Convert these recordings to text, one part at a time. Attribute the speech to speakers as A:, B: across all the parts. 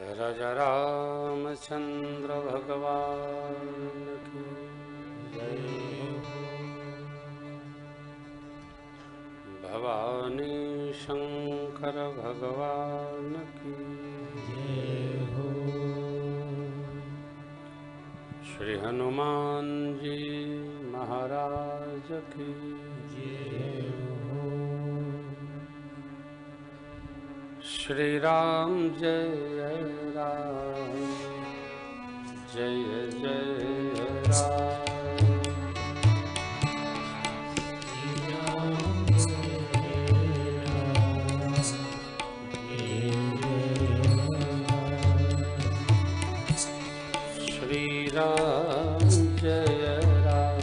A: राजा रामचंद्र भगवान की जय हो। भवानी शंकर भगवान की जय हो। श्री हनुमान जी महाराज की जय हो। श्री राम जय राम जय जय राम। श्री राम जय राम जय जय राम।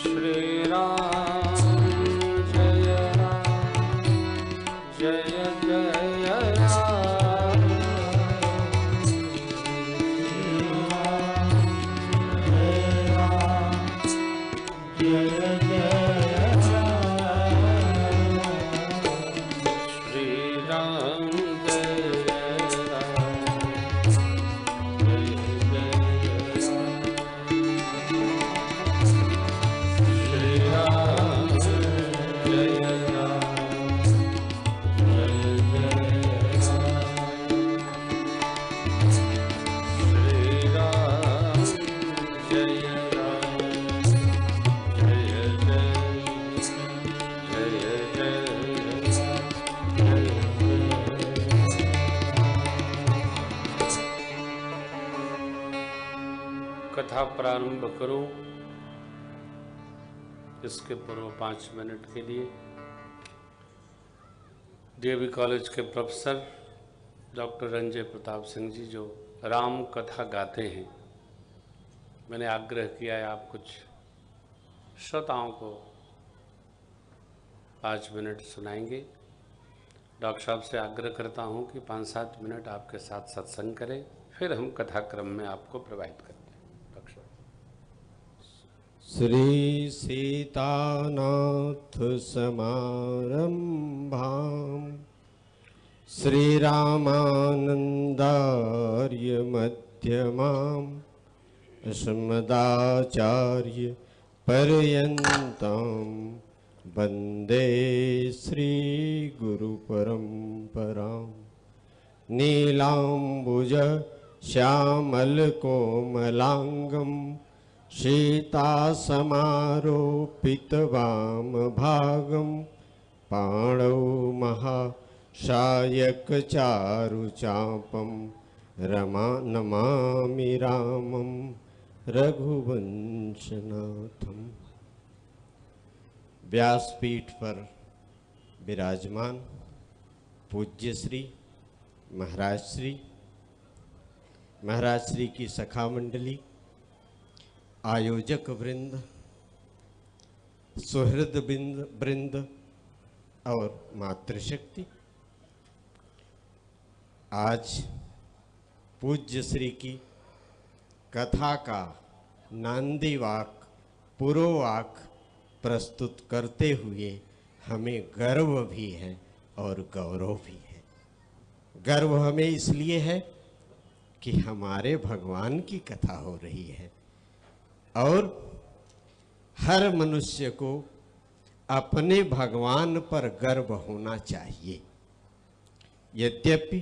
A: श्री राम जय राम जय जय कथा प्रारंभ करूं इसके पूर्व 5 मिनट के लिए डीएवी कॉलेज के प्रोफेसर डॉक्टर रंजय प्रताप सिंह जी जो राम कथा गाते हैं, मैंने आग्रह किया है आप कुछ श्रोताओं को 5 मिनट सुनाएंगे। डॉक्टर साहब से आग्रह करता हूं कि 5-7 मिनट आपके साथ सत्संग करें, फिर हम कथाक्रम में आपको प्रभावित करते हैं।
B: श्री सीतानाथ समारंभां श्रीरामानन्दार्य मध्यमाम् अस्मदाचार्य पर्यन्तां वन्दे श्रीगुरुपरम्परां। नीलाम्बुज श्यामलकोमलाङ्गं सीतासमारोपितवामभागं पाणौ महाशायकचारुचापं नमामि रामं रघुवंशनाथं। व्यासपीठ पर विराजमान पूज्य श्री महाराज श्री की सखा मंडली, आयोजक वृंद, सुहृद वृंद और मातृशक्ति, आज पूज्य श्री की कथा का नांदीवाक पुरोवाक प्रस्तुत करते हुए हमें गर्व भी है और गौरव भी है। गर्व हमें इसलिए है कि हमारे भगवान की कथा हो रही है और हर मनुष्य को अपने भगवान पर गर्व होना चाहिए। यद्यपि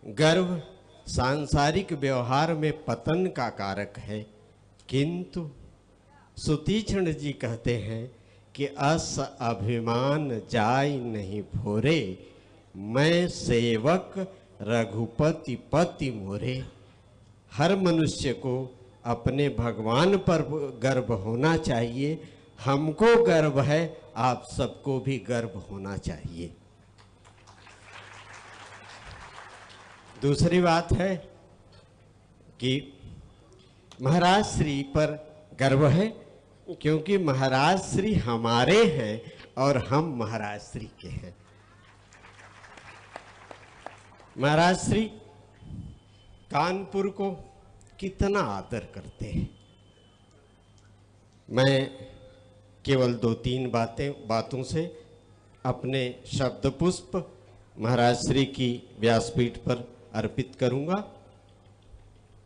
B: गर्व सांसारिक व्यवहार में पतन का कारक है, किंतु सुतीक्ष्ण जी कहते हैं कि अस अभिमान जाय नहीं भोरे, मैं सेवक रघुपति पति मोरे। हर मनुष्य को अपने भगवान पर गर्व होना चाहिए। हमको गर्व है आप सबको भी गर्व होना चाहिए। दूसरी बात है कि महाराज श्री पर गर्व है, क्योंकि महाराज श्री हमारे हैं और हम महाराज श्री के हैं। महाराज श्री कानपुर को कितना आदर करते हैं। मैं केवल 2-3 बातों से अपने शब्द पुष्प महाराज श्री की व्यासपीठ पर अर्पित करूंगा।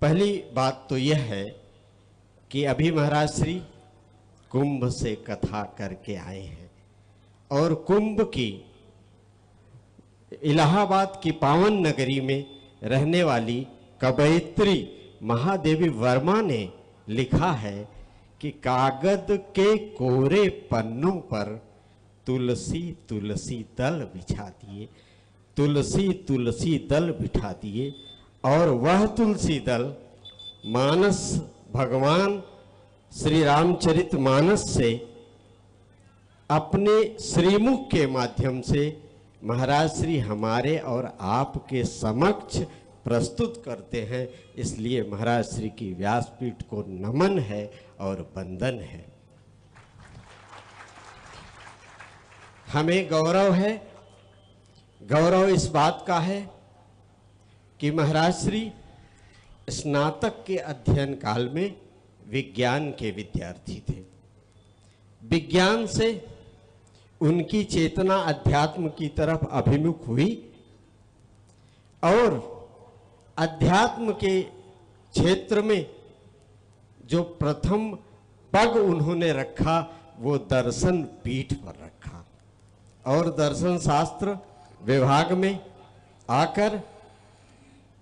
B: पहली बात तो यह है कि अभी महाराज श्री कुंभ से कथा करके आए हैं और कुंभ की इलाहाबाद की पावन नगरी में रहने वाली कवयित्री महादेवी वर्मा ने लिखा है कि कागज के कोरे पन्नों पर तुलसी तुलसी दल बिछा दिए, तुलसी तुलसी दल बिठा दिए, और वह तुलसी दल मानस भगवान श्री रामचरित मानस से अपने श्रीमुख के माध्यम से महाराज श्री हमारे और आपके समक्ष प्रस्तुत करते हैं। इसलिए महाराज श्री की व्यासपीठ को नमन है और वंदन है। हमें गौरव है, गौरव इस बात का है कि महाराज श्री स्नातक के अध्ययन काल में विज्ञान के विद्यार्थी थे। विज्ञान से उनकी चेतना अध्यात्म की तरफ अभिमुख हुई और अध्यात्म के क्षेत्र में जो प्रथम पग उन्होंने रखा वो दर्शन पीठ पर रखा और दर्शन शास्त्र विभाग में आकर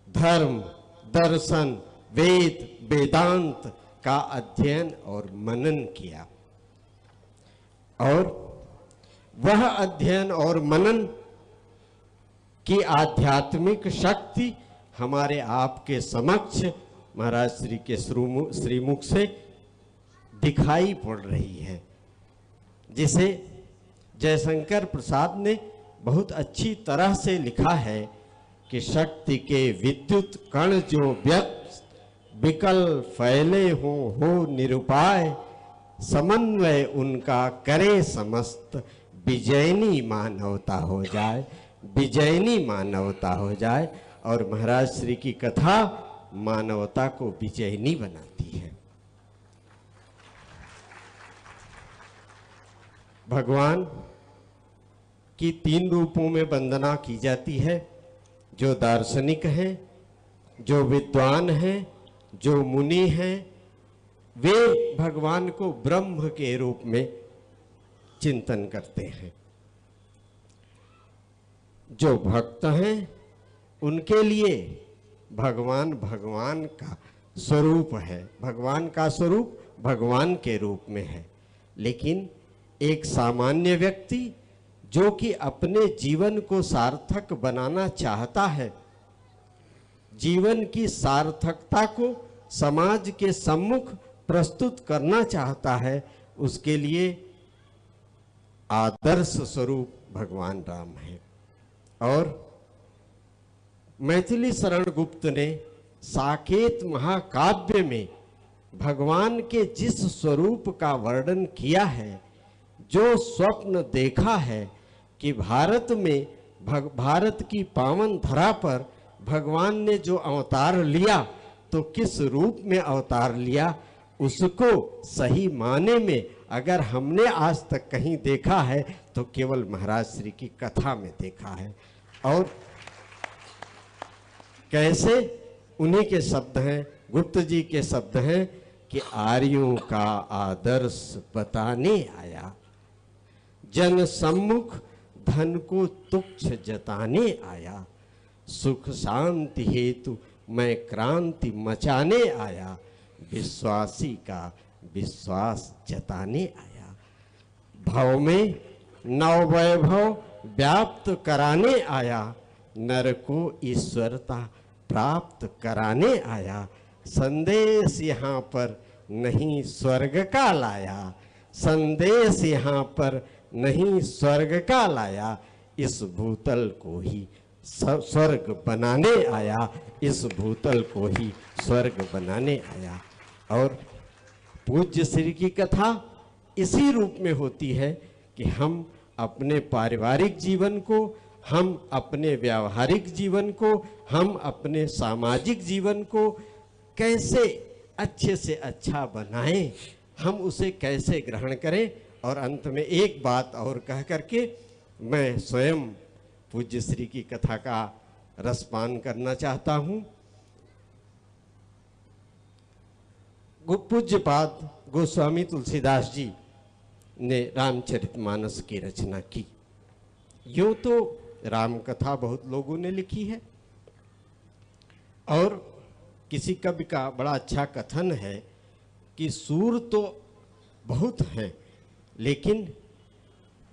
B: धर्म, दर्शन, वेद, वेदांत का अध्ययन और मनन किया। और वह अध्ययन और मनन की आध्यात्मिक शक्ति हमारे आपके समक्ष महाराज श्री के श्रीमुख से दिखाई पड़ रही है, जिसे जयशंकर प्रसाद ने बहुत अच्छी तरह से लिखा है कि शक्ति के विद्युत कण जो व्यक्त विकल फैले हो निरुपाय, समन्वय उनका करे समस्त, विजयनी मानवता हो जाए, विजयनी मानवता हो जाए। और महाराज श्री की कथा मानवता को विजयनी बनाती है। भगवान की 3 रूपों में वंदना की जाती है, जो दार्शनिक हैं, जो विद्वान हैं, जो मुनि हैं, वे भगवान को ब्रह्म के रूप में चिंतन करते हैं। जो भक्त हैं उनके लिए भगवान भगवान का स्वरूप है, भगवान का स्वरूप भगवान के रूप में है। लेकिन एक सामान्य व्यक्ति जो कि अपने जीवन को सार्थक बनाना चाहता है, जीवन की सार्थकता को समाज के सम्मुख प्रस्तुत करना चाहता है, उसके लिए आदर्श स्वरूप भगवान राम है। और मैथिली शरण गुप्त ने साकेत महाकाव्य में भगवान के जिस स्वरूप का वर्णन किया है, जो स्वप्न देखा है कि भारत में भारत की पावन धरा पर भगवान ने जो अवतार लिया तो किस रूप में अवतार लिया, उसको सही माने में अगर हमने आज तक कहीं देखा है तो केवल महाराज श्री की कथा में देखा है। और कैसे, उन्हीं के शब्द हैं, गुप्त जी के शब्द हैं कि आर्यों का आदर्श बताने आया, जन सम्मुख धन को तुच्छ जताने आया, सुख शांति हेतु मैं क्रांति मचाने आया, विश्वासी का विश्वास जताने आया, भव में नव वैभव व्याप्त कराने आया, नर को ईश्वरता प्राप्त कराने आया, संदेश यहाँ पर नहीं स्वर्ग का लाया, संदेश यहाँ पर नहीं स्वर्ग का लाया, इस भूतल को ही स्वर्ग बनाने आया, इस भूतल को ही स्वर्ग बनाने आया। और पूज्य श्री की कथा इसी रूप में होती है कि हम अपने पारिवारिक जीवन को, हम अपने व्यावहारिक जीवन को, हम अपने सामाजिक जीवन को कैसे अच्छे से अच्छा बनाएं, हम उसे कैसे ग्रहण करें। और अंत में एक बात और कह करके मैं स्वयं पूज्य श्री की कथा का रसपान करना चाहता हूँ। पूज्यपाद गोस्वामी तुलसीदास जी ने रामचरितमानस की रचना की। यूँ तो राम कथा बहुत लोगों ने लिखी है और किसी कवि का बड़ा अच्छा कथन है कि सूर तो बहुत हैं, लेकिन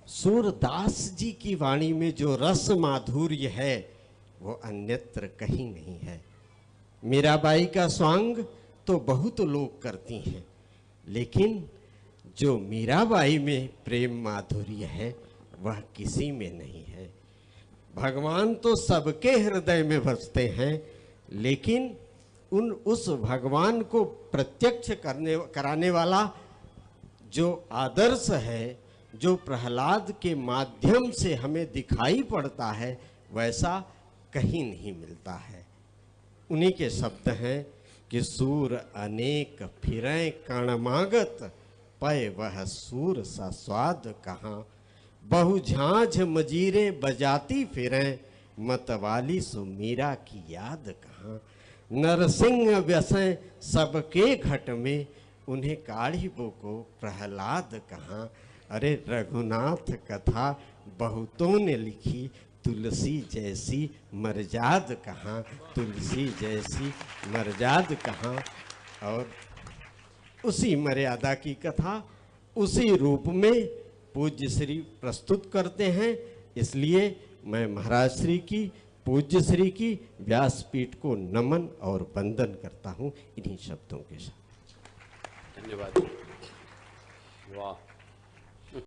B: सूरदास जी की वाणी में जो रस माधुर्य है वो अन्यत्र कहीं नहीं है। मीराबाई का स्वांग तो बहुत लोग करती हैं, लेकिन जो मीराबाई में प्रेम माधुर्य है वह किसी में नहीं है। भगवान तो सबके हृदय में बसते हैं, लेकिन उस भगवान को प्रत्यक्ष कराने वाला जो आदर्श है, जो प्रहलाद के माध्यम से हमें दिखाई पड़ता है, वैसा कहीं नहीं मिलता है। उन्हीं के शब्द हैं कि सूर अनेक फिरें कणमागत, पय वह सूर सा स्वाद कहाँ। बहु झांझ मजीरे बजाती फिरें, मतवाली सो मीरा की याद कहाँ। नरसिंह व्यसें सबके घट में, उन्हें काढ़ी बो को प्रहलाद कहाँ। अरे रघुनाथ कथा बहुतों ने लिखी, तुलसी जैसी मर्याद कहाँ, तुलसी जैसी मर्याद कहाँ। और उसी मर्यादा की कथा उसी रूप में पूज्य श्री प्रस्तुत करते हैं। इसलिए मैं महाराज श्री की, पूज्य श्री की व्यासपीठ को नमन और वंदन करता हूँ इन्हीं शब्दों के साथ।
A: धन्यवाद। वाह।